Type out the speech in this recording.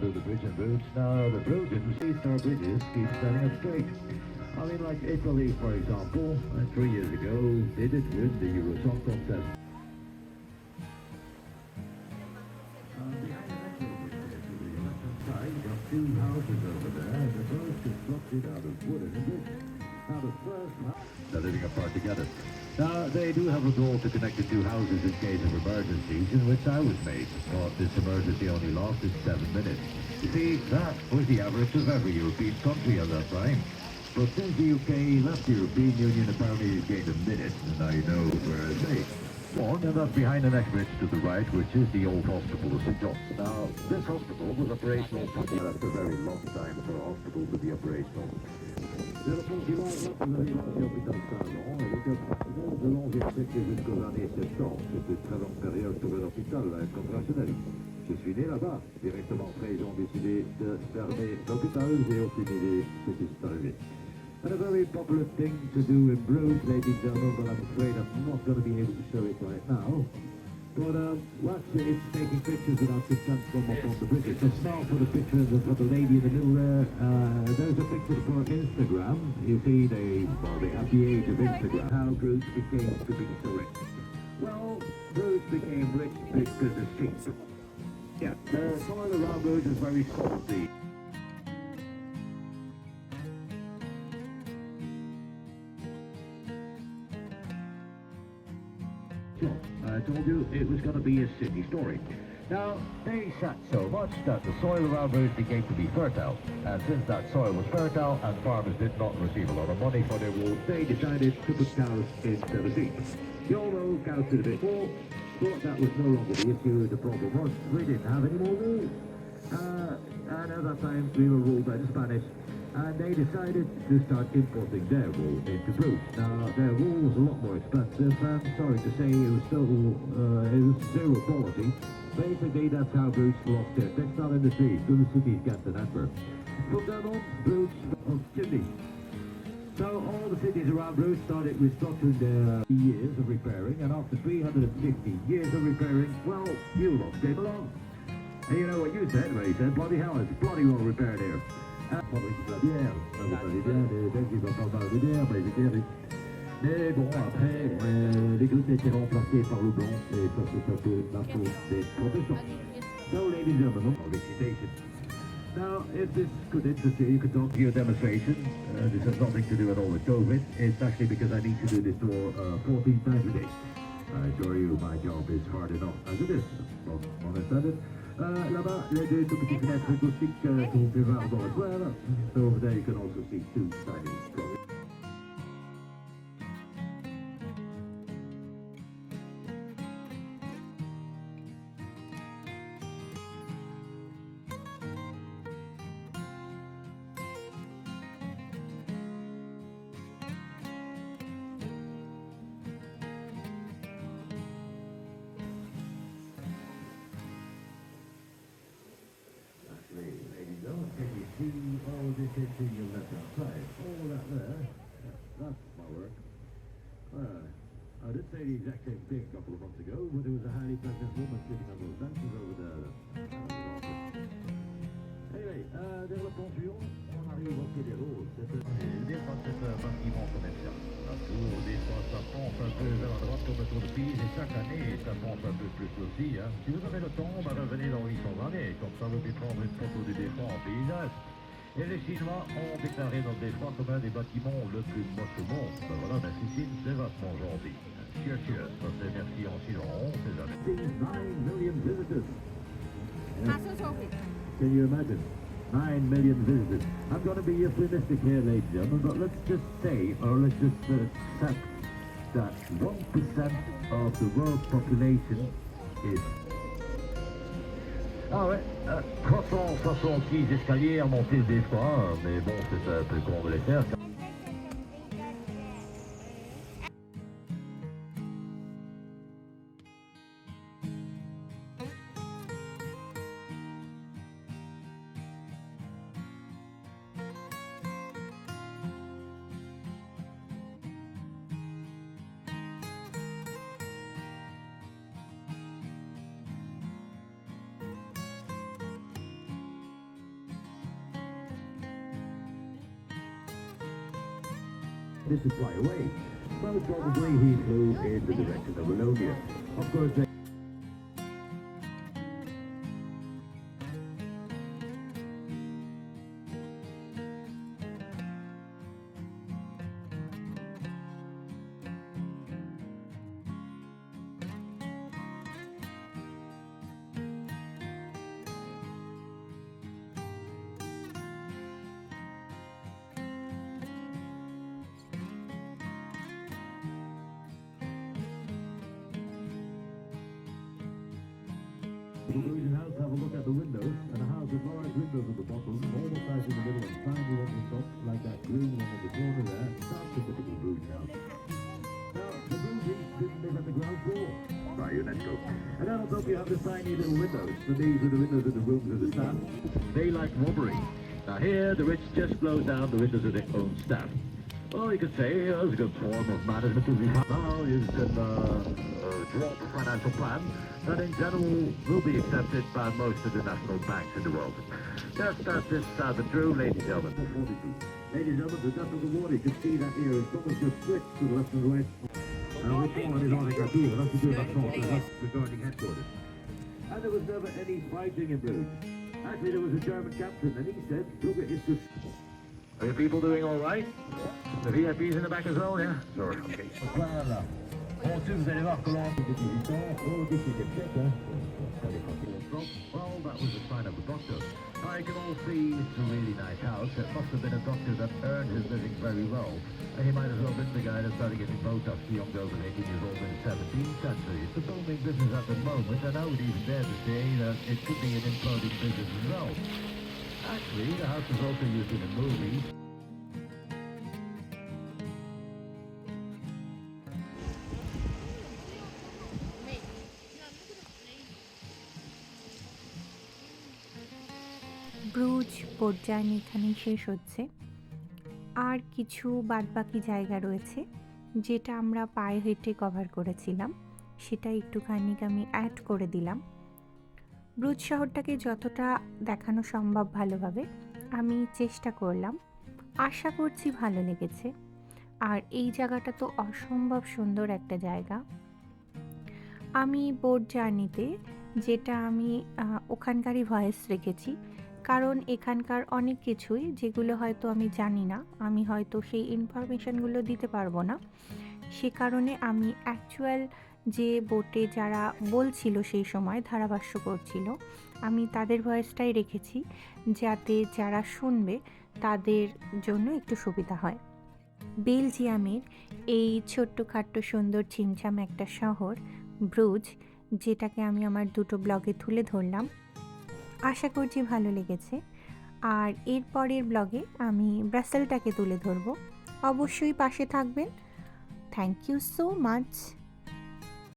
build a bridge in Bruges. Now, the Belgians, three-star bridges keep standing up straight. I mean, like Italy, for example, 3 years ago, they did win the Euro Song Contest. Behind the metro bridge to the left-hand side, you got two houses over there, and they're both constructed out of wood and brick. Now, the first house, they're living apart together. Now, they do have a goal to connect the two houses in case of emergencies, in which I was made, but this emergency only lasted 7 minutes. You see, that was the average of every European country at that time. But since the UK left the European Union, apparently it's gained a minute, and now you know where it's made. One, and that's behind the next bridge to the right, which is the old hospital of St. John's. Now, this hospital was operational for a very long time for a hospital to be operational. Le bâtiment représente l'hôpital Saint-Jean et de longues siècles jusqu'aux années 70. C'est une très longue période pour un hôpital conventionnel. Je suis né là-bas. Directement après, ils ont décidé de fermer l'hôpital. J'ai aucune idée ce qui s'est arrivé. And a very popular thing to do in Bruges, ladies and gentlemen, but I'm afraid I'm not going to be able to show it right now. But watch it, it's taking pictures without consent from up on the bridge. So smile for the picture for the lady in the middle there. There's a picture for Instagram. You see, they at the age of Instagram, how Bruges became to be so rich. Well, Bruges became rich because of sheep. Yeah, the soil around Bruges is very salty. I told you it was going to be a city story. Now, they sat so much that the soil around Bruges became to be fertile. And since that soil was fertile and farmers did not receive a lot of money for their wool, they decided to put cows instead of sheep. You all know cows did a bit more, but that was no longer the issue. The problem was we didn't have any more wool. And at that time we were ruled by the Spanish. And they decided to start importing their wool into Bruges. Now, their wool was a lot more expensive, and sorry to say, it was still it was zero quality. Basically, that's how Bruges lost their textile industry to the cities Ghent and Antwerp. From then on, Bruges of chimneys. So all the cities around Bruges started restructuring their years of repairing, and after 350 years of repairing, well, you lot came along. And you know what you said, Ray said, bloody hell, it's bloody well repaired here. Fabrique de la bière, ça vous savez bien, les Belges ils vont pas mal de bière, mais les bières. Mais bon, après, les gluten étaient remplacés par le blanc, et ça c'est un peu la faute des protestants. So, ladies and gentlemen, recitation. Now, if this could interest you, you could talk to your demonstration. This has nothing to do at all with COVID. It's actually because I need to do this tour 14 times a day. I assure you, my job is hard enough as it is. Not understand it. Là-bas, les deux tout petites fenêtres acoustiques que vous pouvez voir dans le toile. So over there you can also see two tiny drawings. Can you see all this into your left-hand side? All that there, that's my work. I did say the exact same thing a couple of months ago, but there was a highly pregnant woman sitting on those benches over there. Anyway, vers le pont suivant, on arrive au quai des Roses. C'est un bâtiment commercial. La tour, des fois, ça penche un peu vers la droite comme le tour de Pise, et chaque année, ça penche un peu plus aussi. Hein. Si vous avez le temps, revenez dans 800 années, comme ça vous pouvez prendre une photo du défunt en paysage. Et les Chinois ont déclaré notre défunt comme un des bâtiments le plus moche au monde. Ben voilà, ben Sicile, c'est vachement gentil. Cheers, cheers. Ça c'est merci en Chine, on sait jamais. 9 million visitors. Can you imagine? 9 million visitors. I'm going to be euphemistic here, ladies and gentlemen, but let's just say, or let's just accept that 1% of the world's population is... Ah ouais, 366 escaliers à monter des fois, mais bon, c'est un peu comment on va les faire. expected to fly away. Most probably he flew in the direction of Wallonia. Of course, they the Bruges house, have a look at the windows, and a house with large windows at the bottom, almost out in the middle, and tiny one on top, like that green one in the corner there. That's a typical Bruges house. Now, the Bruges didn't live at the ground floor. Right, UNESCO. And then on top you have the tiny little windows, and these are the windows of the rooms of the staff. They like robbery. Now here, the rich just close down the windows of their own staff. Well, you could say it was a good form of management to be had. Now you can draw up a financial plan that in general will be accepted by most of the national banks in the world. Just as this and true, ladies and gentlemen. Ladies and gentlemen, the depth of the water, you can see that here is almost just switched to the left and the right. And which one is on the cartoon? That's to do that sort of that's regarding headquarters. And there was never any fighting in Bruges. Actually, there was a German captain, and he said, Brugge is just... Are you people doing all right? The VIPs in the back as well, yeah? Sure, okay. Voilà. On tous, vous allez voir comment... Well, that was the sign of the doctor. Now you can all see it's a really nice house. It must have been a doctor that earned his living very well. And he might as well have been the guy that started getting Botox to young girls at 18 years old in the 17th century. It's a booming business at the moment, and I would even dare to say that it could be an imploding business as well. Actually, the house is also used in a movie. Brugge boat journey এখানেই শেষ হচ্ছে। আর কিছু বাদবাকি জায়গা রয়েছে যেটা আমরা পায়ে হেঁটে কভার করেছিলাম, সেটা একটুখানি আমি অ্যাড করে দিলাম। ব্রুজ শহরটাকে যতটা দেখানো সম্ভব ভালোভাবে আমি চেষ্টা করলাম। আশা করছি ভালো লেগেছে। আর এই জায়গাটা তো অসম্ভব সুন্দর একটা জায়গা। আমি বোট জার্নিতে যেটা আমি ওখানকারই ভয়েস রেখেছি, কারণ এখানকার অনেক কিছুই যেগুলো হয়তো আমি জানি না, আমি হয়তো সেই ইনফরমেশানগুলো দিতে পারবো না। সে কারণে আমি অ্যাকচুয়াল যে বোটে যারা বলছিল সেই সময় ধারাভাষ্য করছিল, আমি তাদের ভয়েসটাই রেখেছি, যাতে যারা শুনবে তাদের জন্য একটু সুবিধা হয়। বেলজিয়ামের এই ছোট্টখাট্ট সুন্দর ছিমছাম একটা শহর ব্রুজ, যেটাকে আমি আমার দুটো ব্লগে তুলে ধরলাম। আশা করছি ভালো লেগেছে। আর এর পরের ব্লগে আমি ব্রাসেলটাকে তুলে ধরব। অবশ্যই পাশে থাকবেন। Thank you so much.